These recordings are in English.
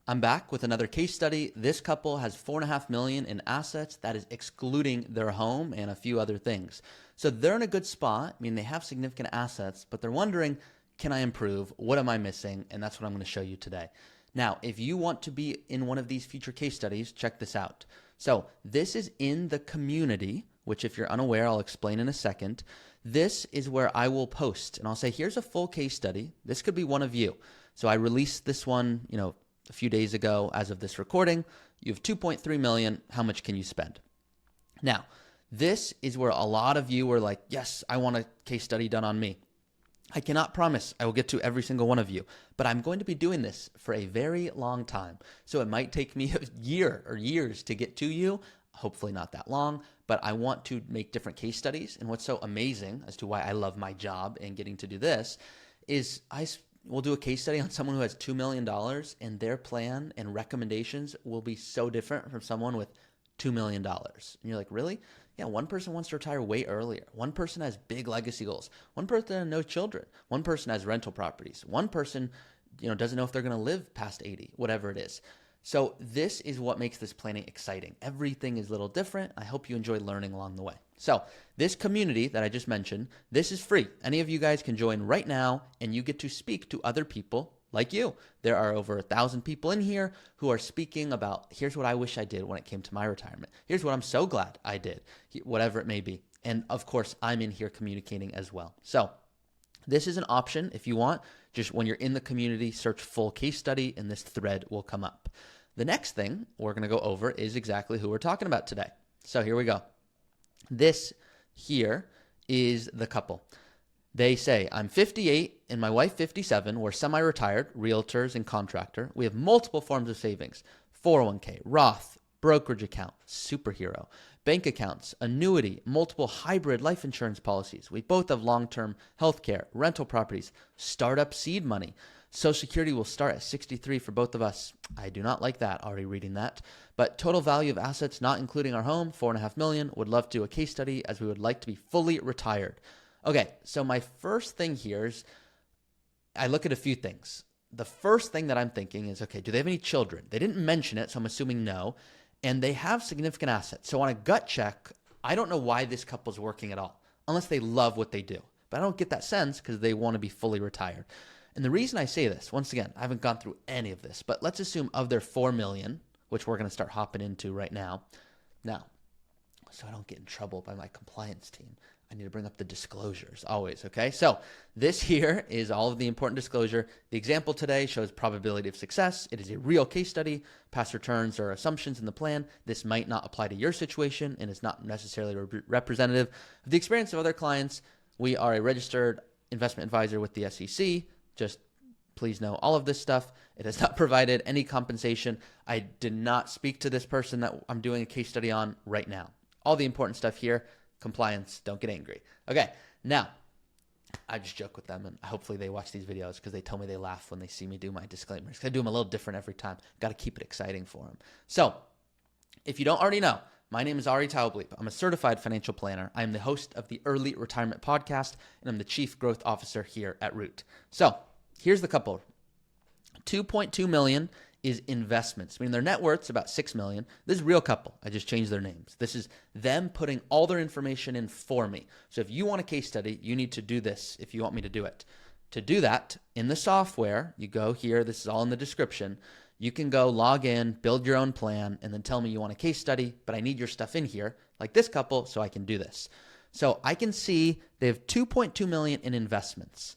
I'm back with another case study. This couple has $4.5 million in assets. That is excluding their home and a few other things. So they're in a good spot. I mean, they have significant assets, but they're wondering, can I improve? What am I missing? And that's what I'm going to show you today. Now, if you want to be in one of these future case studies, check this out. So this is in the community, which if you're unaware, I'll explain in a second. This is where I will post and I'll say, here's a full case study. This could be one of you. So I released this one, a few days ago as of this recording. You have 2.3 million. How much can you spend? Now, this is where a lot of you were like, yes, I want a case study done on me. I cannot promise I will get to every single one of you, but I'm going to be doing this for a very long time. So it might take me a year or years to get to you, hopefully not that long, but I want to make different case studies. And what's so amazing as to why I love my job and getting to do this is we'll do a case study on someone who has $2 million and their plan and recommendations will be so different from someone with $2 million. And you're like, really? Yeah, one person wants to retire way earlier. One person has big legacy goals. One person has no children. One person has rental properties. One person, doesn't know if they're going to live past 80, whatever it is. So this is what makes this planning exciting. Everything is a little different. I hope you enjoy learning along the way. So this community that I just mentioned, this is free. Any of you guys can join right now and you get to speak to other people like you. There are over 1,000 people in here who are speaking about, here's what I wish I did when it came to my retirement. Here's what I'm so glad I did, whatever it may be. And of course, I'm in here communicating as well. So this is an option if you want. Just when you're in the community, search full case study and this thread will come up. The next thing we're going to go over is exactly who we're talking about today. So here we go. This here is the couple. They say, I'm 58 and my wife 57. We're semi-retired, realtors and contractor. We have multiple forms of savings, 401k, Roth, brokerage account, superhero, bank accounts, annuity, multiple hybrid life insurance policies. We both have long-term health care, rental properties, startup seed money. Social Security will start at 63 for both of us. I do not like that, already reading that. But total value of assets, not including our home, $4.5 million. Would love to do a case study as we would like to be fully retired. Okay, so my first thing here is I look at a few things. The first thing that I'm thinking is, okay, do they have any children? They didn't mention it, so I'm assuming no. And they have significant assets. So on a gut check, I don't know why this couple's working at all, unless they love what they do. But I don't get that sense because they want to be fully retired. And the reason I say this, once again, I haven't gone through any of this, but let's assume of their 4 million, which we're going to start hopping into right now. Now, so I don't get in trouble by my compliance team, I need to bring up the disclosures always, okay? So this here is all of the important disclosure. The example today shows probability of success. It is a real case study. Past returns or assumptions in the plan. This might not apply to your situation and is not necessarily representative of the experience of other clients. We are a registered investment advisor with the SEC. Just please know all of this stuff. It has not provided any compensation. I did not speak to this person that I'm doing a case study on right now. All the important stuff here. Compliance, don't get angry. Okay, now, I just joke with them, and hopefully they watch these videos because they tell me they laugh when they see me do my disclaimers. I do them a little different every time. Got to keep it exciting for them. So, if you don't already know, my name is Taublieb. I'm a certified financial planner. I am the host of the Early Retirement Podcast, and I'm the Chief Growth Officer here at Root. So, here's the couple. 2.2 million is investments. I mean, their net worth's about 6 million. This is a real couple. I just changed their names. This is them putting all their information in for me. So if you want a case study, you need to do this if you want me to do it. To do that, in the software, you go here. This is all in the description. You can go log in, build your own plan, and then tell me you want a case study, but I need your stuff in here, like this couple, so I can do this. So I can see they have 2.2 million in investments.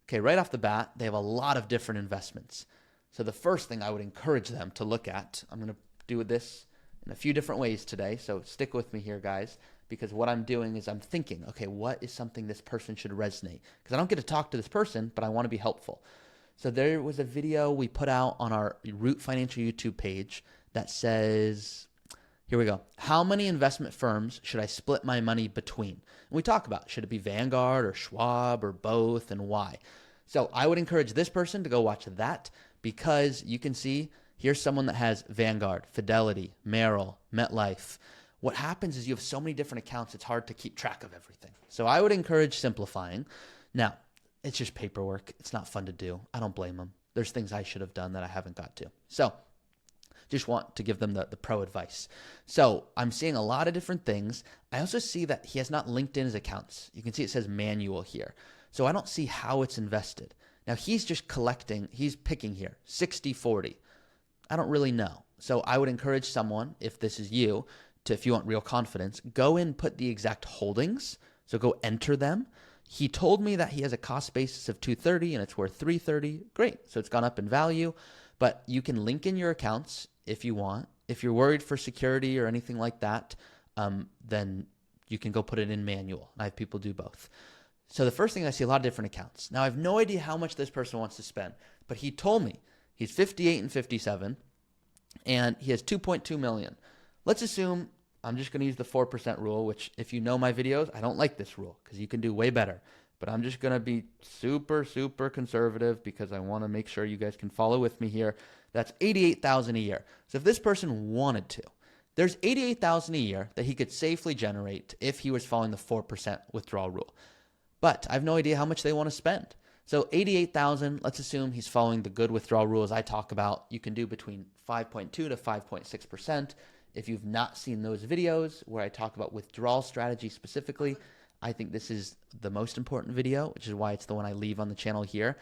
Okay, right off the bat, they have a lot of different investments. So the first thing I would encourage them to look at, I'm going to do this in a few different ways today, so stick with me here, guys, because what I'm doing is I'm thinking, okay, what is something this person should resonate? Because I don't get to talk to this person, but I want to be helpful. So there was a video we put out on our Root Financial YouTube page that says, here we go, how many investment firms should I split my money between? And we talk about, should it be Vanguard or Schwab or both and why? So I would encourage this person to go watch that, because you can see here's someone that has Vanguard, Fidelity, Merrill, MetLife. What happens is you have so many different accounts, it's hard to keep track of everything. So I would encourage simplifying. Now, it's just paperwork. It's not fun to do. I don't blame them. There's things I should have done that I haven't got to. So Just want to give them the pro advice. So I'm seeing a lot of different things. I also see that he has not linked in his accounts. You can see it says manual here. So I don't see how it's invested. Now he's just collecting, he's picking here, 60-40. I don't really know. So I would encourage someone, if this is you, to, if you want real confidence, go in, put the exact holdings. So go enter them. He told me that he has a cost basis of 230 and it's worth 330. Great. So it's gone up in value, but you can link in your accounts if you want. If you're worried for security or anything like that, then you can go put it in manual. I have people do both. So the first thing, I see a lot of different accounts. Now I have no idea how much this person wants to spend, but he told me he's 58 and 57 and he has 2.2 million. Let's assume, I'm just going to use the 4% rule, which if you know my videos, I don't like this rule because you can do way better. But I'm just going to be super, super conservative because I want to make sure you guys can follow with me here. That's $88,000 a year. So if this person wanted to, there's $88,000 a year that he could safely generate if he was following the 4% withdrawal rule. But I have no idea how much they want to spend. So $88,000, let's assume he's following the good withdrawal rules I talk about. You can do between 5.2 to 5.6%. If you've not seen those videos where I talk about withdrawal strategy specifically, I think this is the most important video, which is why it's the one I leave on the channel here.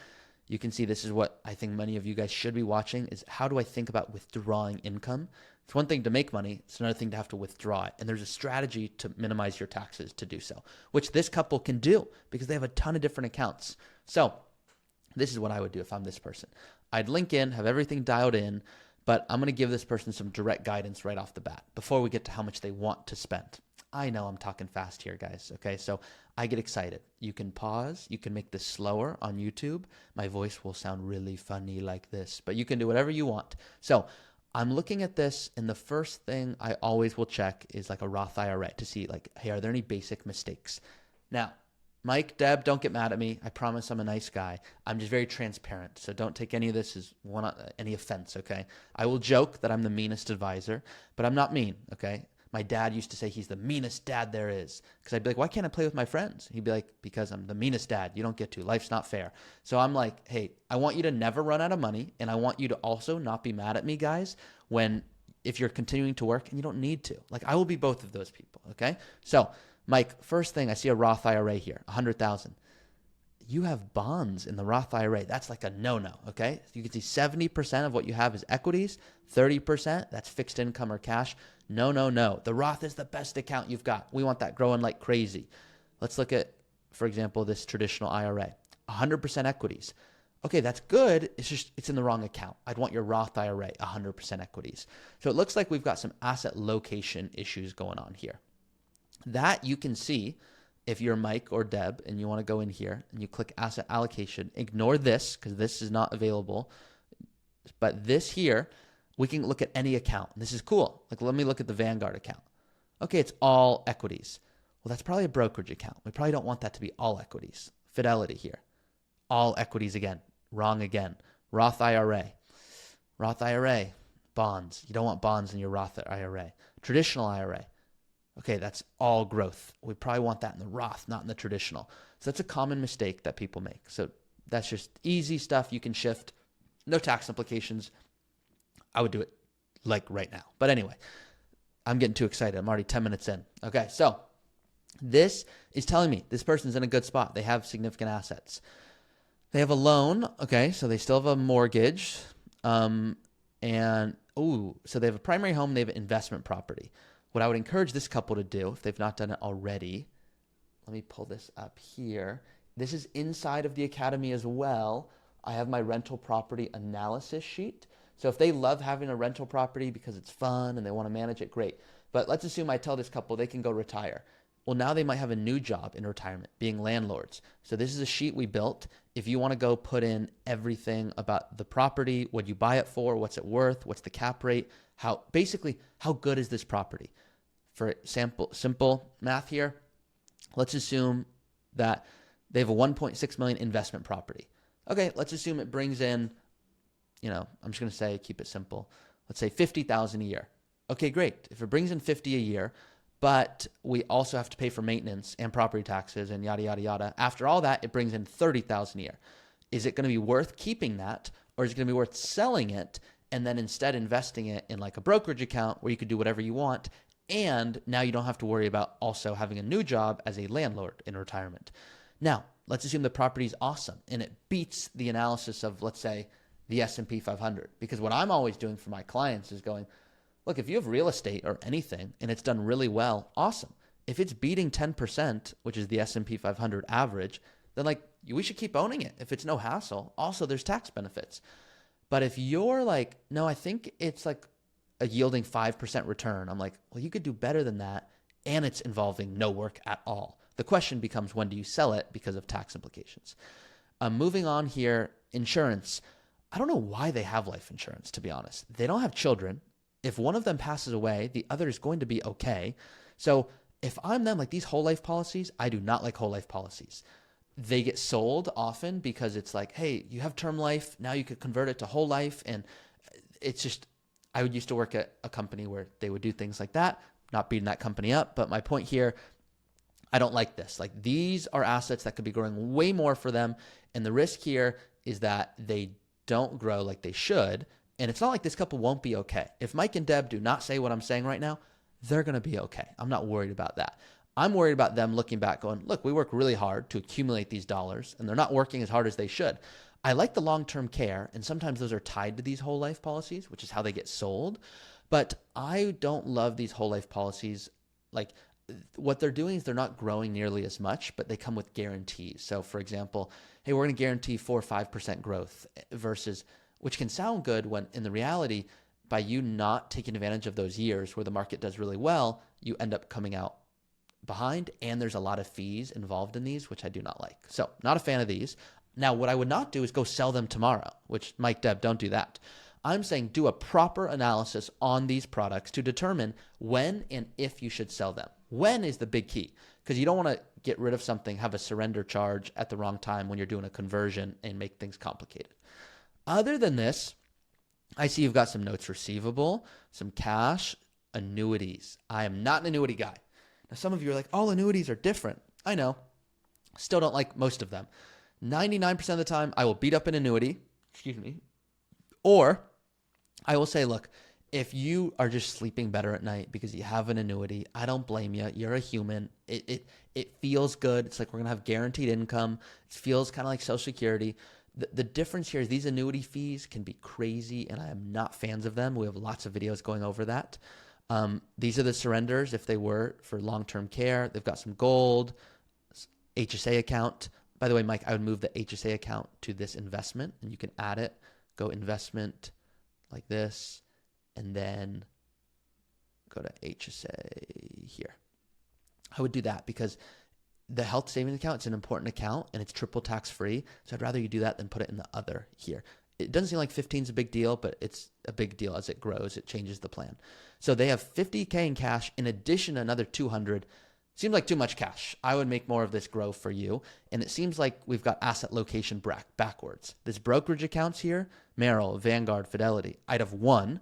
You can see this is what I think many of you guys should be watching, is how do I think about withdrawing income? It's one thing to make money. It's another thing to have to withdraw it. And there's a strategy to minimize your taxes to do so, which this couple can do because they have a ton of different accounts. So this is what I would do if I'm this person. I'd link in, have everything dialed in, but I'm going to give this person some direct guidance right off the bat before we get to how much they want to spend. I know I'm talking fast here, guys. Okay, so I get excited. You can pause. You can make this slower on YouTube. My voice will sound really funny like this, but you can do whatever you want. So I'm looking at this, and the first thing I always will check is like a Roth IRA to see like, hey, are there any basic mistakes? Now, Mike, Deb, don't get mad at me. I promise I'm a nice guy. I'm just very transparent, so don't take any of this as any offense, okay? I will joke that I'm the meanest advisor, but I'm not mean, okay? My dad used to say he's the meanest dad there is because I'd be like, why can't I play with my friends? He'd be like, because I'm the meanest dad. You don't get to. Life's not fair. So I'm like, hey, I want you to never run out of money, and I want you to also not be mad at me, guys, if you're continuing to work and you don't need to. Like, I will be both of those people, okay? So Mike, first thing, I see a Roth IRA here, 100,000. You have bonds in the Roth IRA. That's like a no-no, okay? You can see 70% of what you have is equities, 30%, that's fixed income or cash. No, no, no. The Roth is the best account you've got. We want that growing like crazy. Let's look at, for example, this traditional IRA, 100% equities. Okay, that's good. It's just, it's in the wrong account. I'd want your Roth IRA, 100% equities. So it looks like we've got some asset location issues going on here. That you can see if you're Mike or Deb and you want to go in here and you click asset allocation. Ignore this because this is not available. But this here, we can look at any account. This is cool. Like, let me look at the Vanguard account. Okay, it's all equities. Well, that's probably a brokerage account. We probably don't want that to be all equities. Fidelity here. All equities again. Wrong again. Roth IRA. Roth IRA. Bonds. You don't want bonds in your Roth IRA. Traditional IRA. Okay, that's all growth. We probably want that in the Roth, not in the traditional. So that's a common mistake that people make. So that's just easy stuff you can shift. No tax implications. I would do it like right now. But anyway, I'm getting too excited. I'm already 10 minutes in. Okay, so this is telling me this person's in a good spot. They have significant assets. They have a loan. Okay, so they still have a mortgage. So they have a primary home. They have an investment property. What I would encourage this couple to do, if they've not done it already, let me pull this up here. This is inside of the academy as well. I have my rental property analysis sheet. So if they love having a rental property because it's fun and they want to manage it, great. But let's assume I tell this couple they can go retire. Well, now they might have a new job in retirement, being landlords. So this is a sheet we built. If you want to go put in everything about the property, what you buy it for, what's it worth, what's the cap rate, how good is this property? For simple math here, let's assume that they have a 1.6 million investment property. Okay, let's assume it brings in, I'm just going to say, keep it simple. Let's say 50,000 a year. Okay, great. If it brings in 50 a year, but we also have to pay for maintenance and property taxes and yada, yada, yada. After all that, it brings in 30,000 a year. Is it going to be worth keeping that, or is it going to be worth selling it and then instead investing it in like a brokerage account where you could do whatever you want. And now you don't have to worry about also having a new job as a landlord in retirement. Now, let's assume the property is awesome and it beats the analysis of, let's say, the S&P 500. Because what I'm always doing for my clients is going, look, if you have real estate or anything and it's done really well, awesome. If it's beating 10%, which is the S&P 500 average, then like we should keep owning it if it's no hassle. Also, there's tax benefits. But if you're like, no, I think it's like a yielding 5% return, I'm like, well, you could do better than that, and it's involving no work at all. The question becomes, when do you sell it because of tax implications? Moving on here, insurance. I don't know why they have life insurance, to be honest. They don't have children. If one of them passes away, the other is going to be okay. So if I'm them, like these whole life policies, I do not like whole life policies. They get sold often because it's like, hey, you have term life, now you could convert it to whole life. And it's just, I used to work at a company where they would do things like that, not beating that company up. But my point here, I don't like this. Like these are assets that could be growing way more for them. And the risk here is that they don't grow like they should. And it's not like this couple won't be okay. If Mike and Deb do not say what I'm saying right now, they're going to be okay. I'm not worried about that. I'm worried about them looking back going, look, we work really hard to accumulate these dollars and they're not working as hard as they should. I like the long-term care, and sometimes those are tied to these whole life policies, which is how they get sold. But I don't love these whole life policies. Like what they're doing is they're not growing nearly as much, but they come with guarantees. So for example, hey, we're going to guarantee 4 or 5% growth versus, which can sound good when in the reality, by you not taking advantage of those years where the market does really well, you end up coming out behind, and there's a lot of fees involved in these, which I do not like. So not a fan of these. Now, what I would not do is go sell them tomorrow, which Mike, Deb, don't do that. I'm saying do a proper analysis on these products to determine when and if you should sell them. When is the big key, because you don't want to get rid of something, have a surrender charge at the wrong time when you're doing a conversion and make things complicated. Other than this, I see you've got some notes receivable, some cash, annuities. I am not an annuity guy. Now, some of you are like, all annuities are different. I know. Still don't like most of them. 99% of the time, I will beat up an annuity, or I will say, look, if you are just sleeping better at night because you have an annuity, I don't blame you. You're a human. It feels good. It's like we're going to have guaranteed income. It feels kind of like Social Security. The difference here is these annuity fees can be crazy, and I am not fans of them. We have lots of videos going over that. These are the surrenders if they were for long-term care. They've got some gold, HSA account. By the way, Mike, I would move the HSA account to this investment, and you can add it. Go investment like this, and then go to HSA here. I would do that because the health savings account, it's an important account, and it's triple tax-free. So I'd rather you do that than put it in the other here. It doesn't seem like 15 is a big deal, but it's a big deal as it grows. It changes the plan. So they have $50K in cash in addition to another 200. Seems like too much cash. I would make more of this grow for you. And it seems like we've got asset location backwards. This brokerage accounts here, Merrill, Vanguard, Fidelity, I'd have one,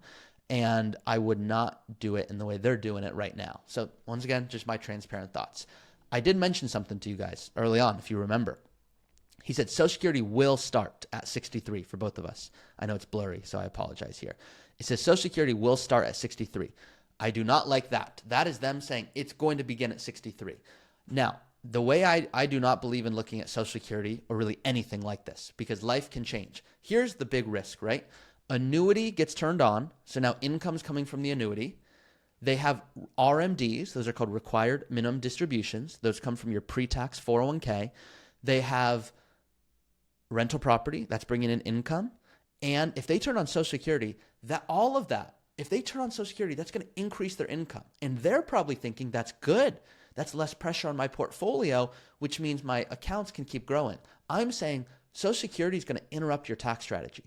and I would not do it in the way they're doing it right now. So once again, just my transparent thoughts. I did mention something to you guys early on, if you remember. He said Social Security will start at 63 for both of us. I know it's blurry, so I apologize here. It says Social Security will start at 63. I do not like that. That is them saying it's going to begin at 63. Now, the way I do not believe in looking at Social Security or really anything like this, because life can change. Here's the big risk, right? Annuity gets turned on, so now income's coming from the annuity. They have RMDs, those are called required minimum distributions. Those come from your pre-tax 401k. They have rental property, that's bringing in income. And if they turn on Social Security, if they turn on Social Security, that's going to increase their income. And they're probably thinking that's good. That's less pressure on my portfolio, which means my accounts can keep growing. I'm saying Social Security is going to interrupt your tax strategy.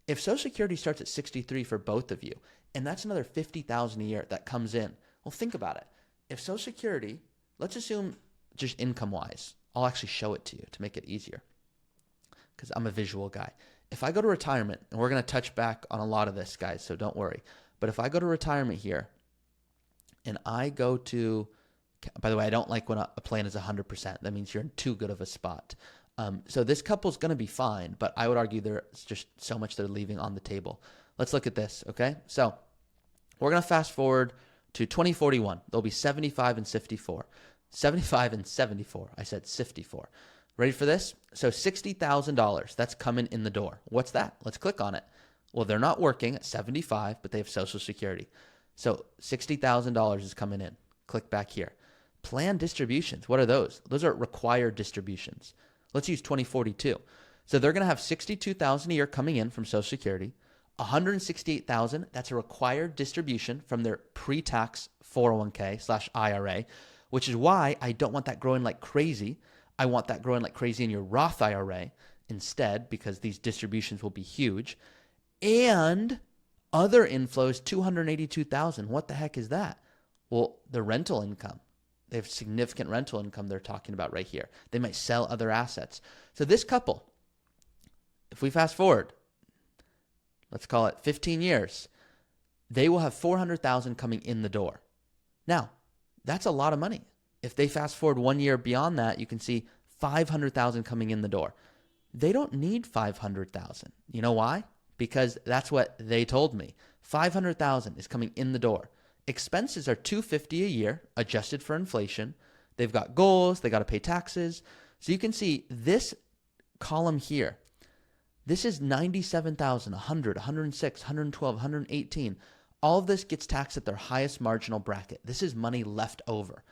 If Social Security starts at 63 for both of you, and that's another $50,000 a year that comes in, well, think about it. If Social Security, let's assume just income-wise, I'll actually show it to you to make it easier because I'm a visual guy. If I go to retirement, and we're going to touch back on a lot of this, guys, so don't worry. But if I go to retirement here and I go to, by the way, I don't like when a plan is 100%. That means you're in too good of a spot. So this couple's going to be fine, but I would argue there's just so much they're leaving on the table. Let's look at this, okay? So we're going to fast forward to 2041. There'll be 75 and 54. 75 and 74. I said 54. Ready for this? So $60,000, that's coming in the door. What's that? Let's click on it. Well, they're not working at 75, but they have Social Security. So $60,000 is coming in. Click back here. Planned distributions. What are those? Those are required distributions. Let's use 2042. So they're going to have $62,000 a year coming in from Social Security. $168,000, that's a required distribution from their pre-tax 401k/IRA, which is why I don't want that growing like crazy. I want that growing like crazy in your Roth IRA instead, because these distributions will be huge. And other inflows, $282,000. What the heck is that? Well, the rental income. They have significant rental income they're talking about right here. They might sell other assets. So this couple, if we fast forward, let's call it 15 years, they will have $400,000 coming in the door. Now, that's a lot of money. If they fast forward 1 year beyond that, you can see $500,000 coming in the door. They don't need $500,000. You know why? Because that's what they told me. $500,000 is coming in the door. Expenses are $250 a year, adjusted for inflation. They've got goals. They got to pay taxes. So you can see this column here. This is $97,000, $100, $106, $112, $118. All of this gets taxed at their highest marginal bracket. This is money left over.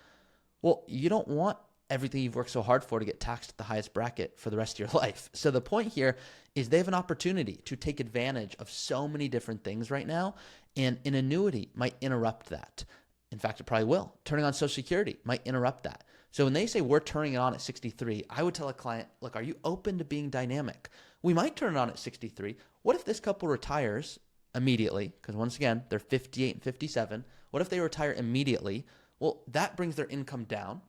Well, you don't want everything you've worked so hard for to get taxed at the highest bracket for the rest of your life. So the point here is they have an opportunity to take advantage of so many different things right now, and an annuity might interrupt that. In fact, it probably will. Turning on Social Security might interrupt that. So when they say we're turning it on at 63, I would tell a client, look, are you open to being dynamic? We might turn it on at 63. What if this couple retires immediately? Because once again, they're 58 and 57. What if they retire immediately? Well, that brings their income down,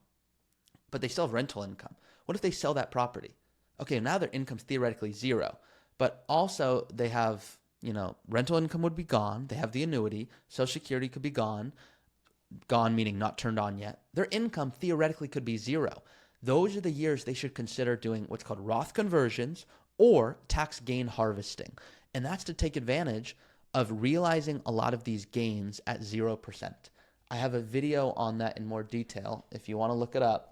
but they still have rental income. What if they sell that property? Okay, now their income's theoretically zero, but also they have, rental income would be gone. They have the annuity. Social Security could be gone. Gone meaning not turned on yet. Their income theoretically could be zero. Those are the years they should consider doing what's called Roth conversions or tax gain harvesting. And that's to take advantage of realizing a lot of these gains at 0%. I have a video on that in more detail if you want to look it up.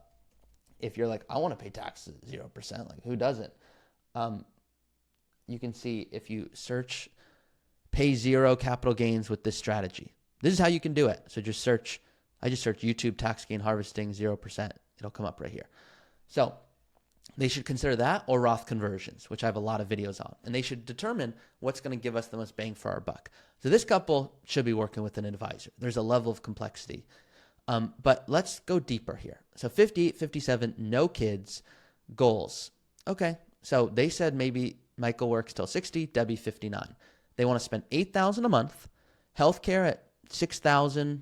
If you're like, I want to pay taxes at 0%, like who doesn't? You can see if you search pay zero capital gains with this strategy. This is how you can do it. So just search, I just search YouTube tax gain harvesting 0%. It'll come up right here. So they should consider that or Roth conversions, which I have a lot of videos on. And they should determine what's going to give us the most bang for our buck. So this couple should be working with an advisor. There's a level of complexity. But let's go deeper here. So 58, 57, no kids, goals. Okay, so they said maybe Michael works till 60, Debbie 59. They want to spend $8,000 a month, healthcare at $6,000.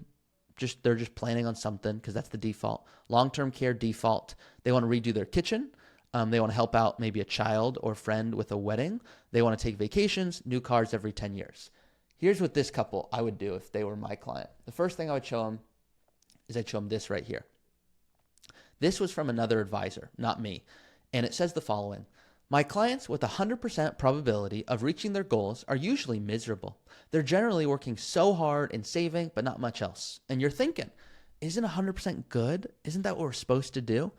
They're just planning on something because that's the default. Long-term care default. They want to redo their kitchen. They want to help out maybe a child or friend with a wedding. They want to take vacations, new cars every 10 years. Here's what this couple I would do if they were my client. The first thing I would show them is I'd show them this right here. This was from another advisor, not me. And it says the following. My clients with 100% probability of reaching their goals are usually miserable. They're generally working so hard and saving, but not much else. And you're thinking, isn't 100% good? Isn't that what we're supposed to do?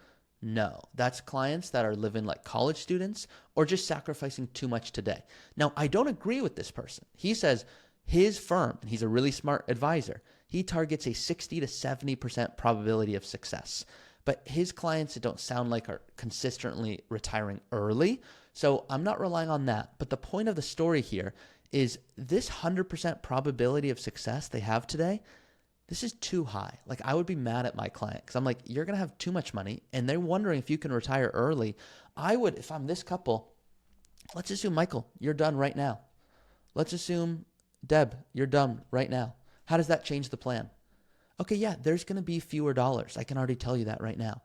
No, that's clients that are living like college students or just sacrificing too much today. Now, I don't agree with this person. He says his firm, and he's a really smart advisor, he targets a 60 to 70% probability of success. But his clients, it don't sound like, are consistently retiring early. So I'm not relying on that. But the point of the story here is this 100% probability of success they have today, this is too high. Like, I would be mad at my client because I'm like, you're going to have too much money and they're wondering if you can retire early. I would, if I'm this couple, let's assume, Michael, you're done right now. Let's assume, Deb, you're done right now. How does that change the plan? Okay, yeah, there's going to be fewer dollars. I can already tell you that right now.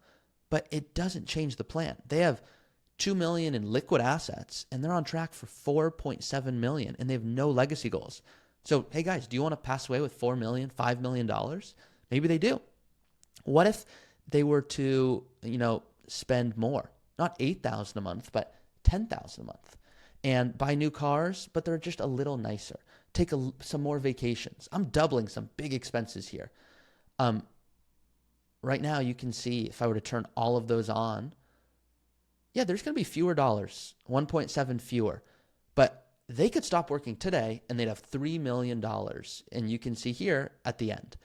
But it doesn't change the plan. They have $2 million in liquid assets, and they're on track for $4.7 million, and they have no legacy goals. So, hey guys, do you want to pass away with $4 million, $5 million? Maybe they do. What if they were to, spend more? Not $8,000 a month, but $10,000 a month. and buy new cars, but they're just a little nicer. Take some more vacations. I'm doubling some big expenses here. Right now, you can see if I were to turn all of those on, yeah, there's going to be fewer dollars, 1.7 fewer. But they could stop working today and they'd have $3 million. And you can see here at the end.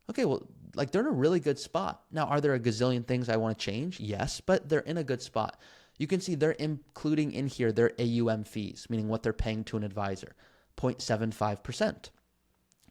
Okay, well, like they're in a really good spot. Now, are there a gazillion things I want to change? Yes, but they're in a good spot. You can see they're including in here their AUM fees, meaning what they're paying to an advisor, 0.75%.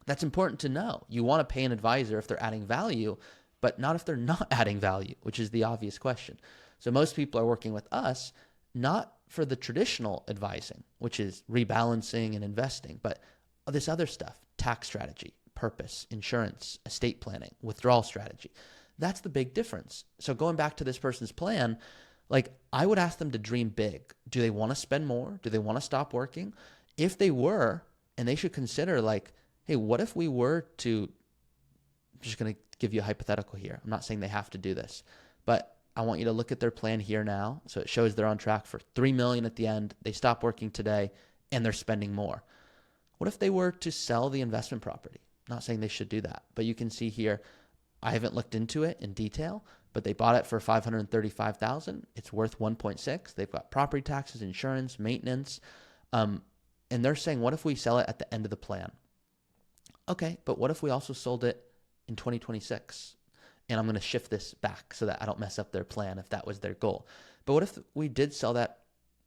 That's important to know. You want to pay an advisor if they're adding value, but not if they're not adding value, which is the obvious question. So most people are working with us, not for the traditional advising, which is rebalancing and investing, but this other stuff, tax strategy, purpose, insurance, estate planning, withdrawal strategy. That's the big difference. So going back to this person's plan, like I would ask them to dream big. Do they want to spend more? Do they want to stop working? If they were, and they should consider like, hey, what if we were to, I'm just going to give you a hypothetical here. I'm not saying they have to do this, but I want you to look at their plan here now. So it shows they're on track for $3 million at the end. They stop working today and they're spending more. What if they were to sell the investment property? Not saying they should do that, but you can see here, I haven't looked into it in detail, but they bought it for $535,000. It's worth 1.6. They've got property taxes, insurance, maintenance. And they're saying, what if we sell it at the end of the plan? Okay, but what if we also sold it in 2026? And I'm going to shift this back so that I don't mess up their plan if that was their goal. But what if we did sell that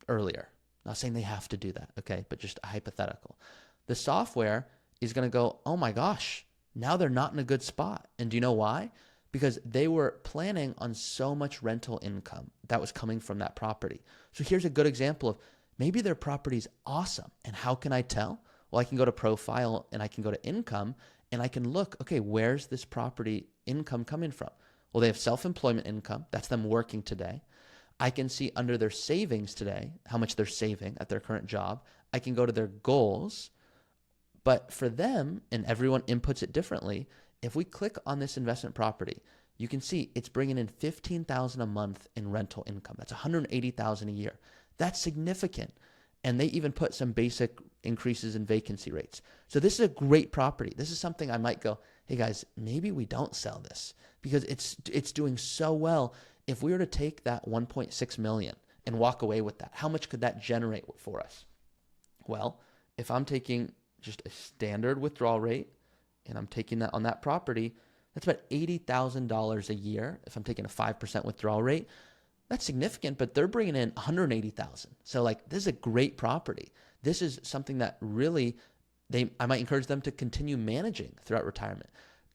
earlier? Not saying they have to do that, okay, but just a hypothetical. The software is going to go, oh my gosh, now they're not in a good spot. And do you know why? Because they were planning on so much rental income that was coming from that property. So here's a good example of maybe their property's awesome. And how can I tell? Well, I can go to profile and I can go to income and I can look, okay, where's this property income coming from? Well, they have self-employment income. That's them working today. I can see under their savings today, how much they're saving at their current job. I can go to their goals. But for them, and everyone inputs it differently, if we click on this investment property, you can see it's bringing in $15,000 a month in rental income. That's $180,000 a year. That's significant. And they even put some basic increases in vacancy rates. So this is a great property. This is something I might go, hey guys, maybe we don't sell this because it's doing so well. If we were to take that 1.6 million and walk away with that, how much could that generate for us? Well, if I'm taking just a standard withdrawal rate and I'm taking that on that property, that's about $80,000 a year. If I'm taking a 5% withdrawal rate, that's significant, but they're bringing in $180,000. So like, this is a great property. This is something that really I might encourage them to continue managing throughout retirement.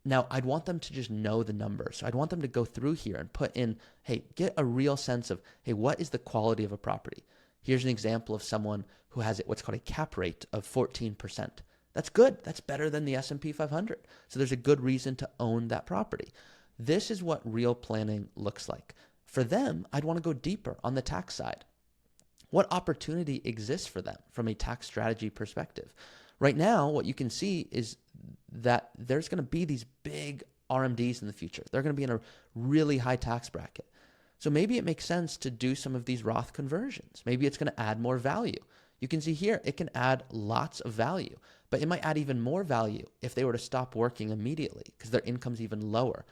Now, I'd want them to just know the numbers. So I'd want them to go through here and put in, hey, get a real sense of, hey, what is the quality of a property? Here's an example of someone who has what's called a cap rate of 14%. That's good. That's better than the S&P 500. So there's a good reason to own that property. This is what real planning looks like. For them, I'd want to go deeper on the tax side. What opportunity exists for them from a tax strategy perspective? Right now, what you can see is that there's going to be these big RMDs in the future. They're going to be in a really high tax bracket. So maybe it makes sense to do some of these Roth conversions. Maybe it's going to add more value. You can see here, it can add lots of value, but it might add even more value if they were to stop working immediately because their income's even lower.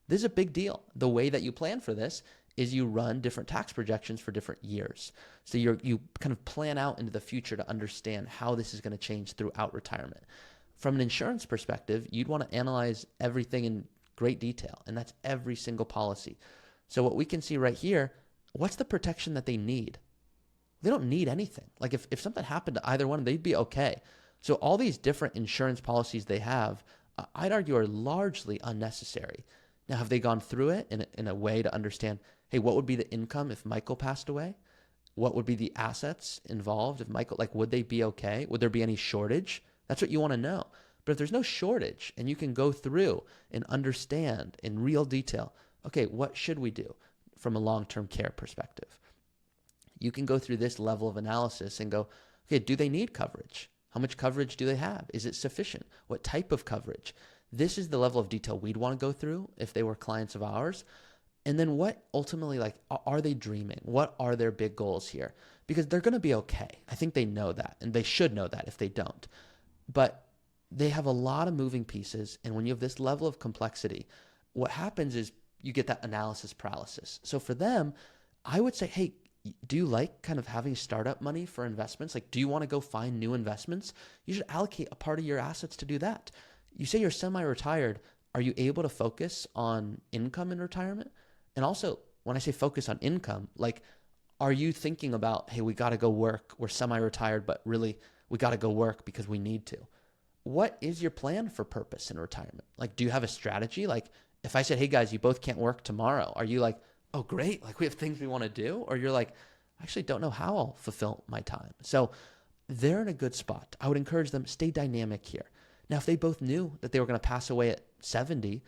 This is a big deal. The way that you plan for this is you run different tax projections for different years. So you kind of plan out into the future to understand how this is going to change throughout retirement. From an insurance perspective, you'd want to analyze everything in great detail, and that's every single policy. So what we can see right here, what's the protection that they need? They don't need anything. Like if something happened to either one, they'd be okay. So all these different insurance policies they have, I'd argue are largely unnecessary. Now, have they gone through it in a way to understand, hey, what would be the income if Michael passed away? What would be the assets involved if Michael, like, would they be okay? Would there be any shortage? That's what you want to know. But if there's no shortage and you can go through and understand in real detail, okay, what should we do from a long-term care perspective? You can go through this level of analysis and go, okay, do they need coverage? How much coverage do they have? Is it sufficient? What type of coverage? This is the level of detail we'd want to go through if they were clients of ours. And then what ultimately, like, are they dreaming? What are their big goals here? because they're going to be okay. I think they know that, and they should know that if they don't. But they have a lot of moving pieces, and when you have this level of complexity, what happens is you get that analysis paralysis. So for them, I would say, hey, do you like kind of having startup money for investments? Like, do you want to go find new investments? You should allocate a part of your assets to do that. You say you're semi-retired. Are you able to focus on income in retirement? And also, when I say focus on income, like, are you thinking about, hey, we got to go work. We're semi-retired, but really we got to go work because we need to. What is your plan for purpose in retirement? Like, do you have a strategy? Like, if I said, hey guys, you both can't work tomorrow, are you like, oh, great, like we have things we want to do? Or you're like, I actually don't know how I'll fulfill my time. So they're in a good spot. I would encourage them, stay dynamic here. Now, if they both knew that they were going to pass away at 70,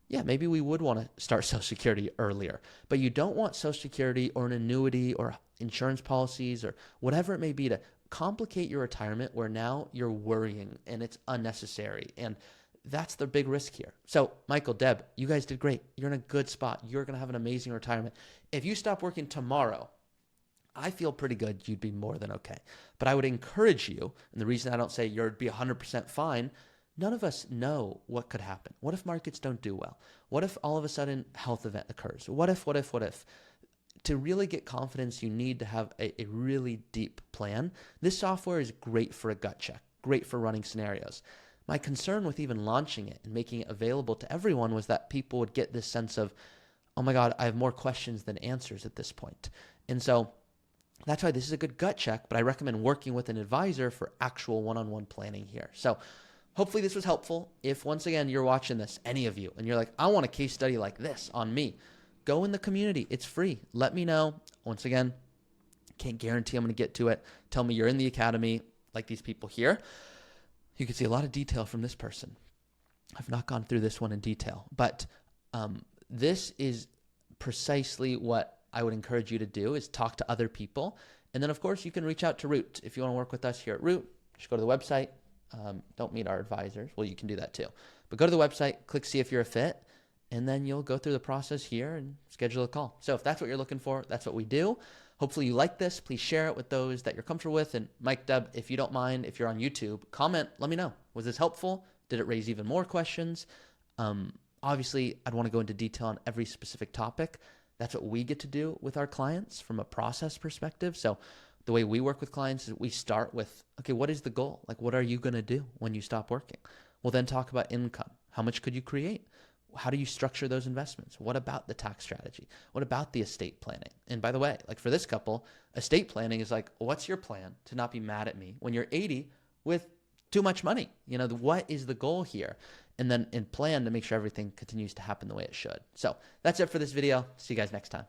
yeah, maybe we would want to start Social Security earlier. But you don't want Social Security or an annuity or insurance policies or whatever it may be to complicate your retirement where now you're worrying and it's unnecessary. And that's the big risk here. So Michael, Deb, you guys did great. You're in a good spot. You're going to have an amazing retirement. If you stop working tomorrow, I feel pretty good. You'd be more than okay. But I would encourage you, and the reason I don't say you'd be 100% fine, none of us know what could happen. What if markets don't do well? What if all of a sudden health event occurs? What if? To really get confidence, you need to have a really deep plan. This software is great for a gut check, great for running scenarios. My concern with even launching it and making it available to everyone was that people would get this sense of, oh my God, I have more questions than answers at this point. And so that's why this is a good gut check, but I recommend working with an advisor for actual one-on-one planning here. So hopefully this was helpful. If once again you're watching this, any of you, and you're like, I want a case study like this on me, go in the community. It's free. Let me know. Once again, can't guarantee I'm going to get to it. Tell me you're in the academy like these people here. You can see a lot of detail from this person. I've not gone through this one in detail, but this is precisely what I would encourage you to do, is talk to other people. And then, of course, you can reach out to Root. If you want to work with us here at Root, just go to the website. Don't meet our advisors. Well, you can do that too. But go to the website, click see if you're a fit, and then you'll go through the process here and schedule a call. So if that's what you're looking for, that's what we do. Hopefully you like this. Please share it with those that you're comfortable with. And Mike, Deb, if you don't mind, if you're on YouTube, comment, let me know. Was this helpful? Did it raise even more questions? Obviously, I'd want to go into detail on every specific topic. That's what we get to do with our clients from a process perspective. So the way we work with clients is we start with, okay, what is the goal? Like, what are you going to do when you stop working? We'll then talk about income. How much could you create? How do you structure those investments? What about the tax strategy? What about the estate planning? And by the way, like for this couple, estate planning is like, what's your plan to not be mad at me when you're 80 with too much money? You know, what is the goal here? And then in plan to make sure everything continues to happen the way it should. So that's it for this video. See you guys next time.